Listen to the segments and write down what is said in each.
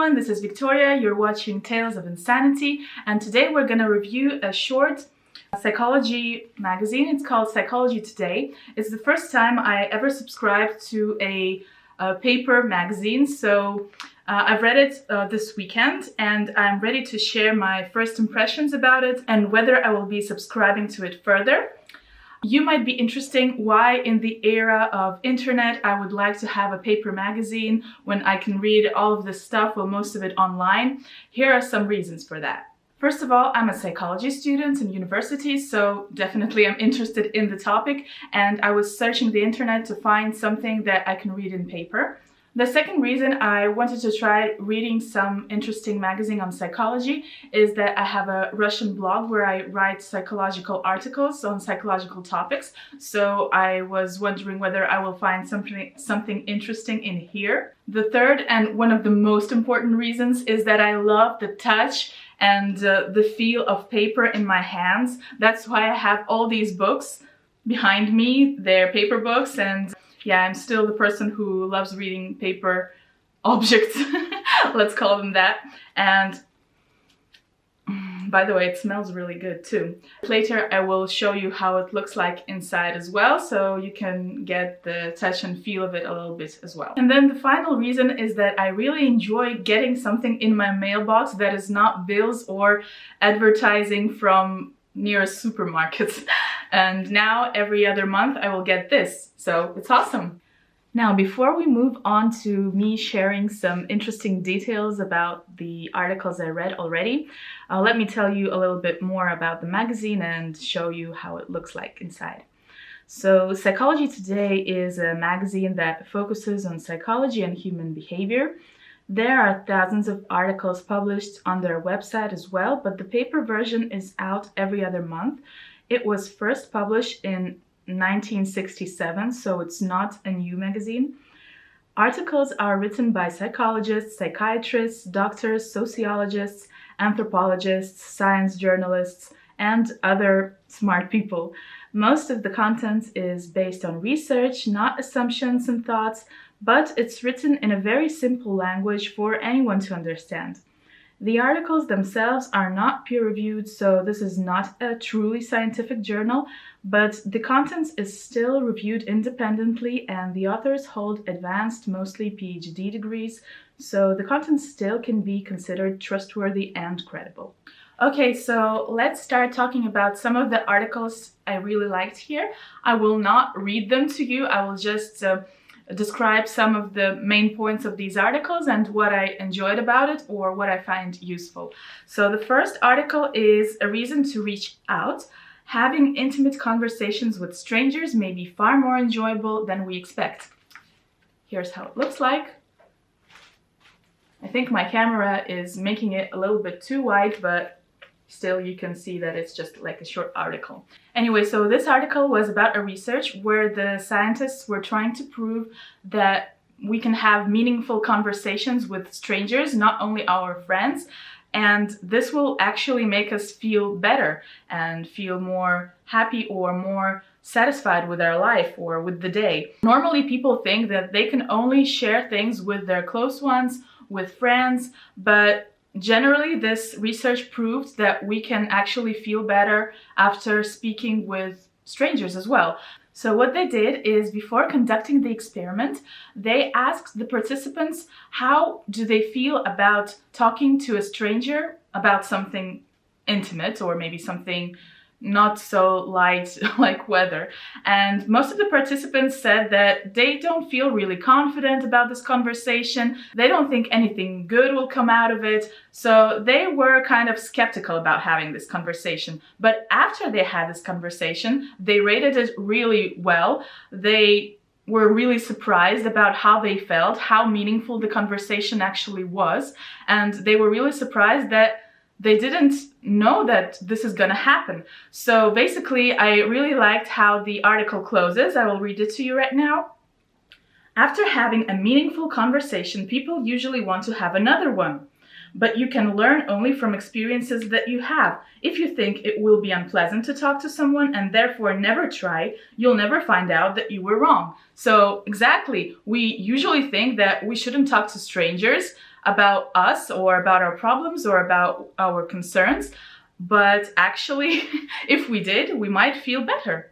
everyone, this is Victoria. You're watching Tales of Insanity, and today we're going to review a short psychology magazine. It's called Psychology Today. It's the first time I ever subscribed to a paper magazine, so I've read it this weekend and I'm ready to share my first impressions about it and whether I will be subscribing to it further. You might be interested why in the era of internet I would like to have a paper magazine when I can read all of this stuff, well, most of it online. Here are some reasons for that. First of all, I'm a psychology student in university, so definitely I'm interested in the topic, and I was searching the internet to find something that I can read in paper. The second reason I wanted to try reading some interesting magazine on psychology is that I have a Russian blog where I write psychological articles on psychological topics. So I was wondering whether I will find something interesting in here. The third and one of the most important reasons is that I love the touch and the feel of paper in my hands. That's why I have all these books behind me. They're paper books, and yeah, I'm still the person who loves reading paper objects, let's call them that. And by the way, it smells really good too. Later I will show you how it looks like inside as well, so you can get the touch and feel of it a little bit as well. And then the final reason is that I really enjoy getting something in my mailbox that is not bills or advertising from nearest supermarkets. And now every other month I will get this, so it's awesome. Now, before we move on to me sharing some interesting details about the articles I read already, let me tell you a little bit more about the magazine and show you how it looks like inside. So Psychology Today is a magazine that focuses on psychology and human behavior. There are thousands of articles published on their website as well, but the paper version is out every other month. It was first published in 1967, so it's not a new magazine. Articles are written by psychologists, psychiatrists, doctors, sociologists, anthropologists, science journalists, and other smart people. Most of the content is based on research, not assumptions and thoughts, but it's written in a very simple language for anyone to understand. The articles themselves are not peer-reviewed, so this is not a truly scientific journal, but the content is still reviewed independently and the authors hold advanced, mostly PhD degrees, so the content still can be considered trustworthy and credible. Okay, so let's start talking about some of the articles I really liked here. I will not read them to you, I will just describe some of the main points of these articles and what I enjoyed about it or what I find useful. So the first article is a reason to reach out. Having intimate conversations with strangers may be far more enjoyable than we expect. Here's how it looks like. I think my camera is making it a little bit too wide, but still you can see that it's just like a short article. Anyway, so this article was about a research where the scientists were trying to prove that we can have meaningful conversations with strangers, not only our friends, and this will actually make us feel better and feel more happy or more satisfied with our life or with the day. Normally people think that they can only share things with their close ones, with friends, but generally, this research proved that we can actually feel better after speaking with strangers as well. So what they did is, before conducting the experiment, they asked the participants how do they feel about talking to a stranger about something intimate or maybe something not so light like weather. And most of the participants said that they don't feel really confident about this conversation. They don't think anything good will come out of it. So they were kind of skeptical about having this conversation. But after they had this conversation, they rated it really well. They were really surprised about how they felt, how meaningful the conversation actually was. And they were really surprised that they didn't know that this is gonna happen. So basically, I really liked how the article closes. I will read it to you right now. After having a meaningful conversation, people usually want to have another one. but you can learn only from experiences that you have. If you think it will be unpleasant to talk to someone and therefore never try, you'll never find out that you were wrong. So exactly, we usually think that we shouldn't talk to strangers about us or about our problems or about our concerns, but actually, if we did, we might feel better.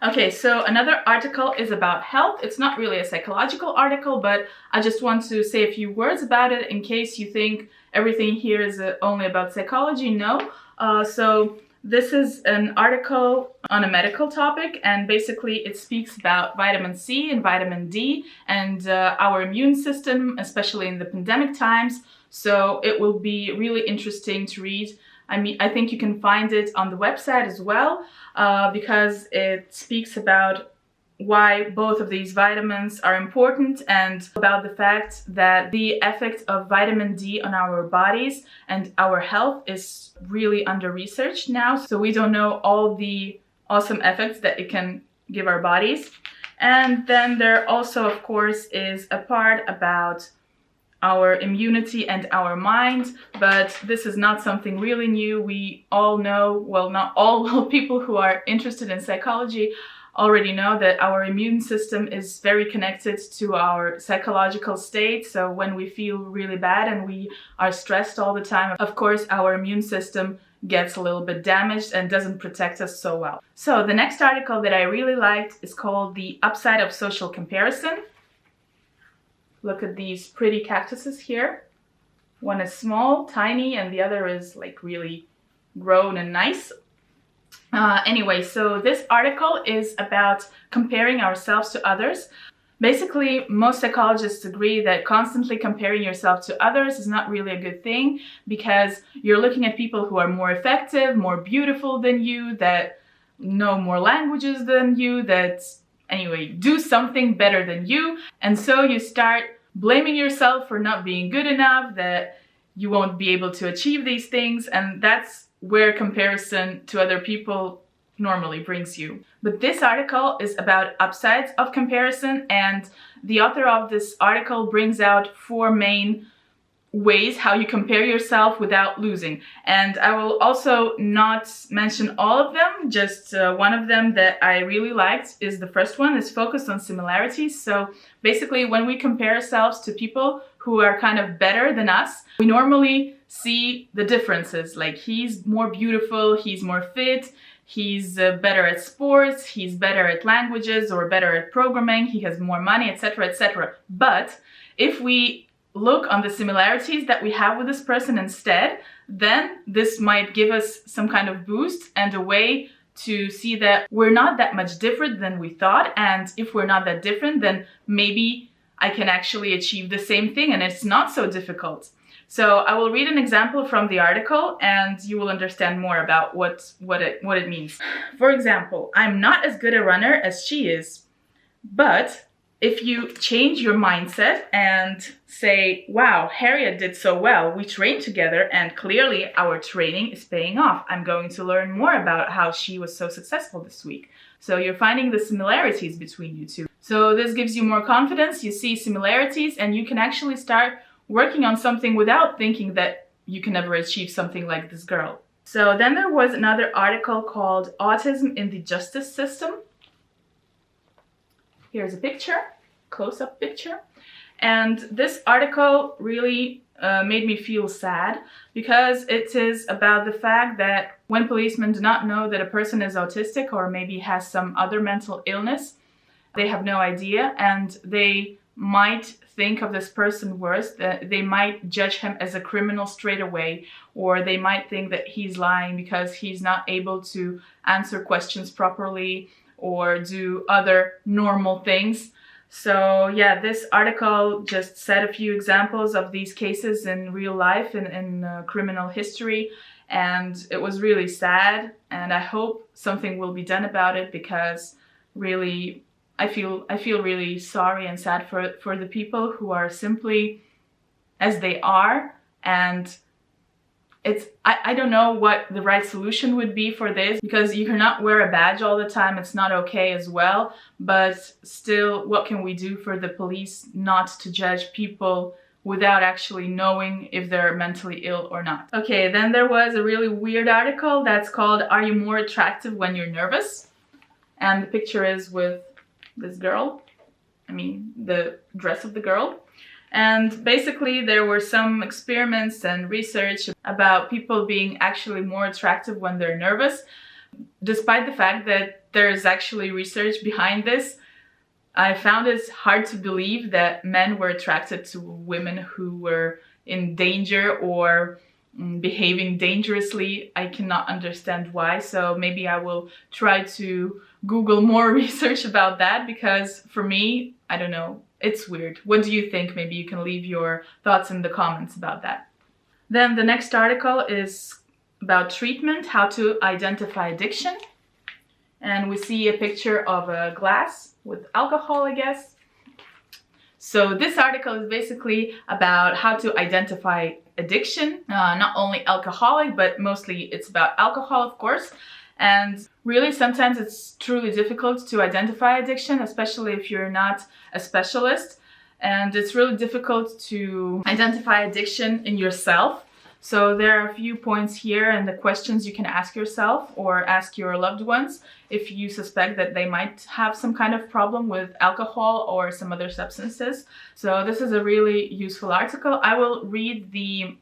Okay, so another article is about health. It's not really a psychological article, but I just want to say a few words about it in case you think everything here is only about psychology. No. So this is an article on a medical topic, and basically it speaks about vitamin C and vitamin D and our immune system, especially in the pandemic times. So it will be really interesting to read. I mean, I think you can find it on the website as well, because it speaks about why both of these vitamins are important and about the fact that the effect of vitamin D on our bodies and our health is really under research now. So we don't know all the awesome effects that it can give our bodies. And then there also, of course, is a part about our immunity and our mind, but this is not something really new. We all know, well, not all people who are interested in psychology already know that our immune system is very connected to our psychological state. So when we feel really bad and we are stressed all the time, of course, our immune system gets a little bit damaged and doesn't protect us so well. So the next article that I really liked is called The Upside of Social Comparison. Look at these pretty cactuses here. One is small, tiny, and the other is like really grown and nice. Anyway, so this article is about comparing ourselves to others. Basically, most psychologists agree that constantly comparing yourself to others is not really a good thing, because you're looking at people who are more effective, more beautiful than you, that know more languages than you, that anyway, do something better than you. And so you start blaming yourself for not being good enough, that you won't be able to achieve these things. And that's where comparison to other people normally brings you. But this article is about upsides of comparison, and the author of this article brings out 4 main ways how you compare yourself without losing. And I will also not mention all of them, just one of them that I really liked is the first one, is focused on similarities. So basically, when we compare ourselves to people who are kind of better than us, we normally see the differences, like he's more beautiful, he's more fit, he's better at sports, he's better at languages or better at programming, he has more money, etc., etc. But if we look on the similarities that we have with this person instead, then this might give us some kind of boost and a way to see that we're not that much different than we thought. And if we're not that different, then maybe I can actually achieve the same thing and it's not so difficult. So I will read an example from the article and you will understand more about what it means. For example, I'm not as good a runner as she is, but if you change your mindset and say, wow, Harriet did so well, we trained together and clearly our training is paying off. I'm going to learn more about how she was so successful this week. So you're finding the similarities between you two. So this gives you more confidence, you see similarities, and you can actually start working on something without thinking that you can never achieve something like this girl. So then there was another article called Autism in the Justice System. Here's a picture, close-up picture. And this article really made me feel sad, because it is about the fact that when policemen do not know that a person is autistic or maybe has some other mental illness, they have no idea, and they might think of this person worse, that they might judge him as a criminal straight away, or they might think that he's lying because he's not able to answer questions properly or do other normal things. So yeah, this article just said a few examples of these cases in real life, in criminal history, and it was really sad, and I hope something will be done about it, because really I feel really sorry and sad for the people who are simply as they are, and I don't know what the right solution would be for this, because you cannot wear a badge all the time, it's not okay as well, but still, what can we do for the police not to judge people without actually knowing if they're mentally ill or not. Okay, then there was a really weird article that's called "Are you more attractive when you're nervous?" And the picture is with this girl. I mean, the dress of the girl. And basically there were some experiments and research about people being actually more attractive when they're nervous. Despite the fact that there's actually research behind this, I found it hard to believe that men were attracted to women who were in danger or behaving dangerously. I cannot understand why, so maybe I will try to Google more research about that, because for me, I don't know, it's weird. What do you think? Maybe you can leave your thoughts in the comments about that. Then the next article is about treatment, how to identify addiction. And we see a picture of a glass with alcohol, I guess. So this article is basically about how to identify addiction, not only alcoholic, but mostly it's about alcohol, of course. And really sometimes it's truly difficult to identify addiction, especially if you're not a specialist. And it's really difficult to identify addiction in yourself. So there are a few points here and the questions you can ask yourself or ask your loved ones if you suspect that they might have some kind of problem with alcohol or some other substances. So this is a really useful article. I will read the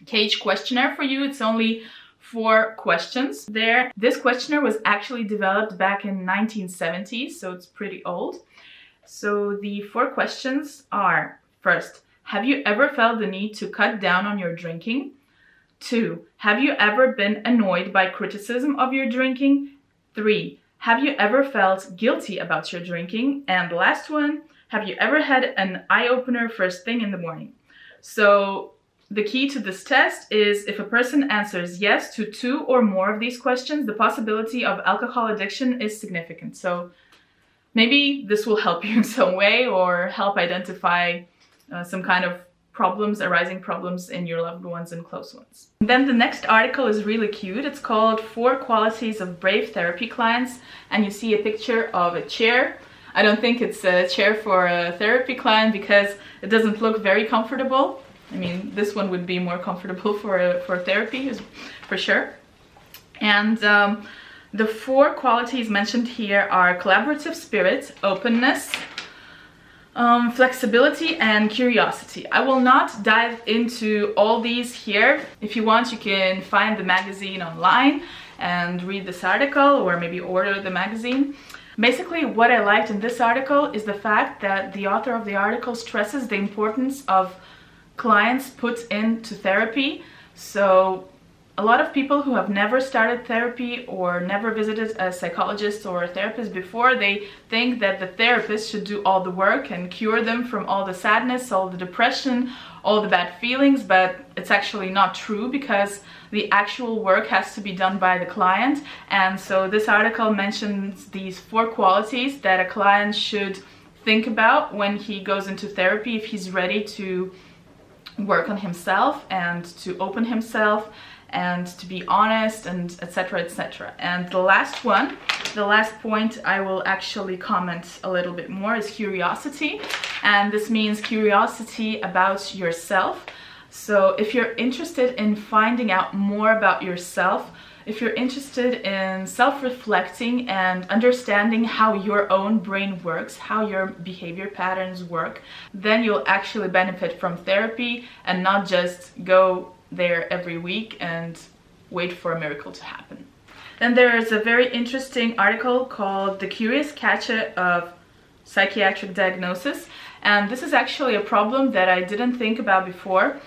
Cage questionnaire for you. It's only 4 questions there. This questionnaire was actually developed back in 1970s, so it's pretty old. So the 4 questions are: first, have you ever felt the need to cut down on your drinking? 2, have you ever been annoyed by criticism of your drinking? 3, have you ever felt guilty about your drinking? And the last one, have you ever had an eye-opener first thing in the morning? So the key to this test is if a person answers yes to 2 or more of these questions, the possibility of alcohol addiction is significant. So maybe this will help you in some way or help identify some kind of arising problems in your loved ones and close ones. Then the next article is really cute. It's called 4 Qualities of Brave Therapy Clients, and you see a picture of a chair. I don't think it's a chair for a therapy client because it doesn't look very comfortable. I mean, this one would be more comfortable for therapy, for sure. And the 4 qualities mentioned here are collaborative spirit, openness, flexibility, and curiosity. I will not dive into all these here. If you want, you can find the magazine online and read this article, or maybe order the magazine. Basically, what I liked in this article is the fact that the author of the article stresses the importance of clients put into therapy. So a lot of people who have never started therapy or never visited a psychologist or a therapist before, they think that the therapist should do all the work and cure them from all the sadness, all the depression, all the bad feelings, but it's actually not true because the actual work has to be done by the client. And so this article mentions these 4 qualities that a client should think about when he goes into therapy, if he's ready to work on himself and to open himself and to be honest, and etc, etc. And the last one, the last point I will actually comment a little bit more, is curiosity. And this means curiosity about yourself. So if you're interested in finding out more about yourself, if you're interested in self-reflecting and understanding how your own brain works, how your behavior patterns work, then you'll actually benefit from therapy and not just go there every week and wait for a miracle to happen. Then there is a very interesting article called The Curious Catcher of Psychiatric Diagnosis, and this is actually a problem that I didn't think about before.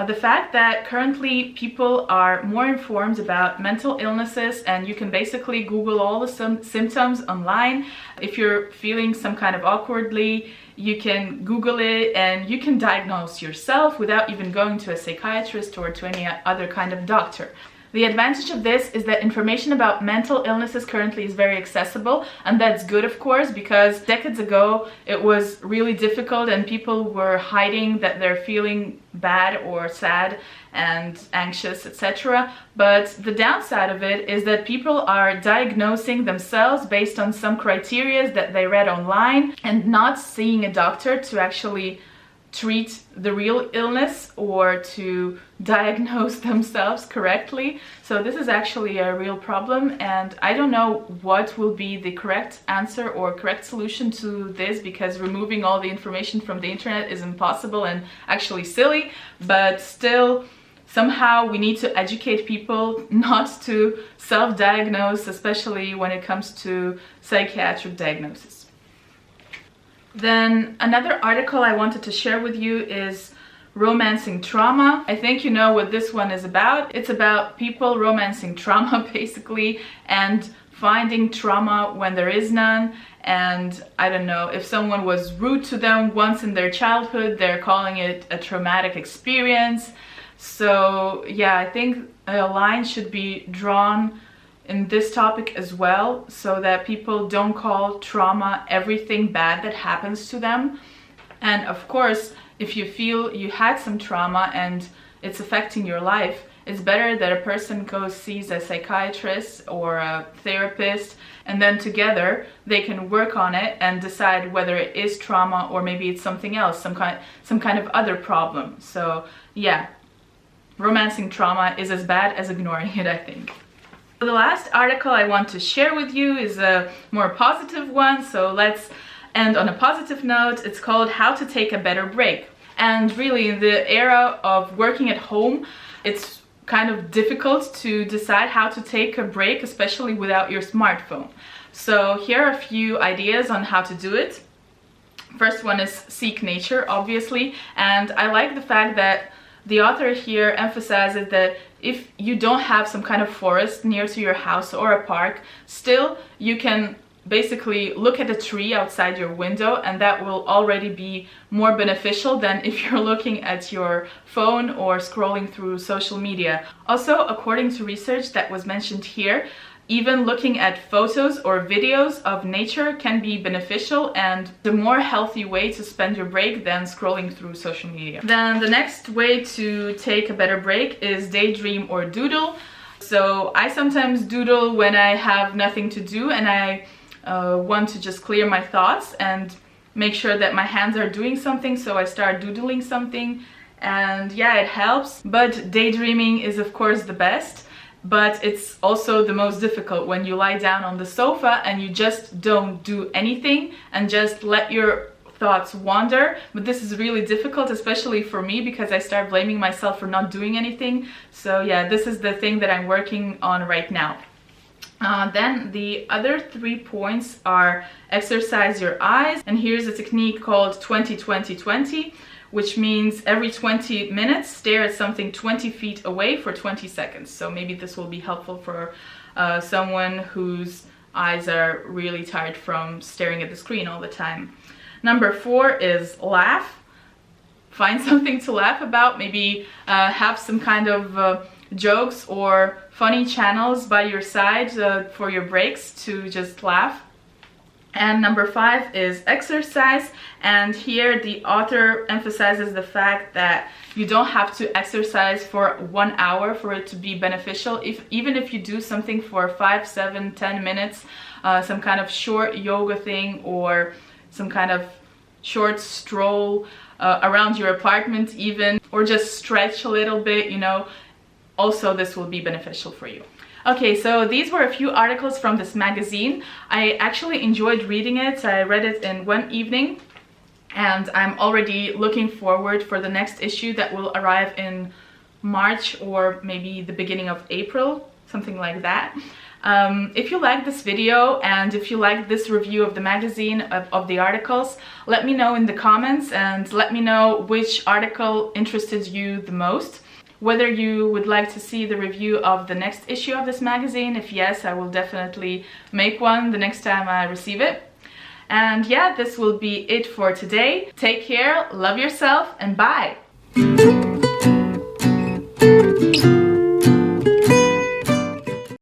The fact that currently people are more informed about mental illnesses, and you can basically Google all the symptoms online. If you're feeling some kind of awkwardly, you can Google it and you can diagnose yourself without even going to a psychiatrist or to any other kind of doctor. The advantage of this is that information about mental illnesses currently is very accessible, and that's good, of course, because decades ago it was really difficult and people were hiding that they're feeling bad or sad and anxious, etc. But the downside of it is that people are diagnosing themselves based on some criteria that they read online and not seeing a doctor to actually treat the real illness or to diagnose themselves correctly. So this is actually a real problem, and I don't know what will be the correct answer or correct solution to this, because removing all the information from the internet is impossible and actually silly, but still somehow we need to educate people not to self-diagnose, especially when it comes to psychiatric diagnosis. Then another article I wanted to share with you is romancing trauma. I think you know what this one is about. It's about people romancing trauma basically, and finding trauma when there is none. And I don't know, if someone was rude to them once in their childhood, they're calling it a traumatic experience. So yeah, I think a line should be drawn in this topic as well, so that people don't call trauma everything bad that happens to them. And of course, if you feel you had some trauma and it's affecting your life, it's better that a person goes sees a psychiatrist or a therapist, and then together they can work on it and decide whether it is trauma or maybe it's something else, some kind of other problem. So yeah, romancing trauma is as bad as ignoring it, I think. The last article I want to share with you is a more positive one, so let's end on a positive note. It's called How to Take a Better Break. And really, in the era of working at home, it's kind of difficult to decide how to take a break, especially without your smartphone. So here are a few ideas on how to do it. First one is seek nature, obviously, and I like the fact that the author here emphasizes that if you don't have some kind of forest near to your house or a park, still you can basically look at a tree outside your window, and that will already be more beneficial than if you're looking at your phone or scrolling through social media. Also, according to research that was mentioned here, even looking at photos or videos of nature can be beneficial and the more healthy way to spend your break than scrolling through social media. Then the next way to take a better break is daydream or doodle. So I sometimes doodle when I have nothing to do and I want to just clear my thoughts and make sure that my hands are doing something, so I start doodling something, and yeah, it helps. But daydreaming is of course the best. But it's also the most difficult when you lie down on the sofa and you just don't do anything and just let your thoughts wander. But this is really difficult, especially for me, because I start blaming myself for not doing anything. So yeah, this is the thing that I'm working on right now. Then the other 3 points are exercise your eyes, and here's a technique called 20-20-20, which means every 20 minutes stare at something 20 feet away for 20 seconds. So maybe this will be helpful for someone whose eyes are really tired from staring at the screen all the time. Number 4 is laugh. Find something to laugh about. Maybe have some kind of jokes or funny channels by your side for your breaks to just laugh. And number 5 is exercise, and here the author emphasizes the fact that you don't have to exercise for 1 hour for it to be beneficial. Even if you do something for 5, 7, 10 minutes, some kind of short yoga thing or some kind of short stroll around your apartment even, or just stretch a little bit, you know, also this will be beneficial for you. Okay, so these were a few articles from this magazine. I actually enjoyed reading it. I read it in one evening, and I'm already looking forward for the next issue that will arrive in March or maybe the beginning of April, something like that. If you like this video and if you like this review of the magazine, of the articles, let me know in the comments and let me know which article interested you the most. Whether you would like to see the review of the next issue of this magazine. If yes, I will definitely make one the next time I receive it. And yeah, this will be it for today. Take care, love yourself, and bye!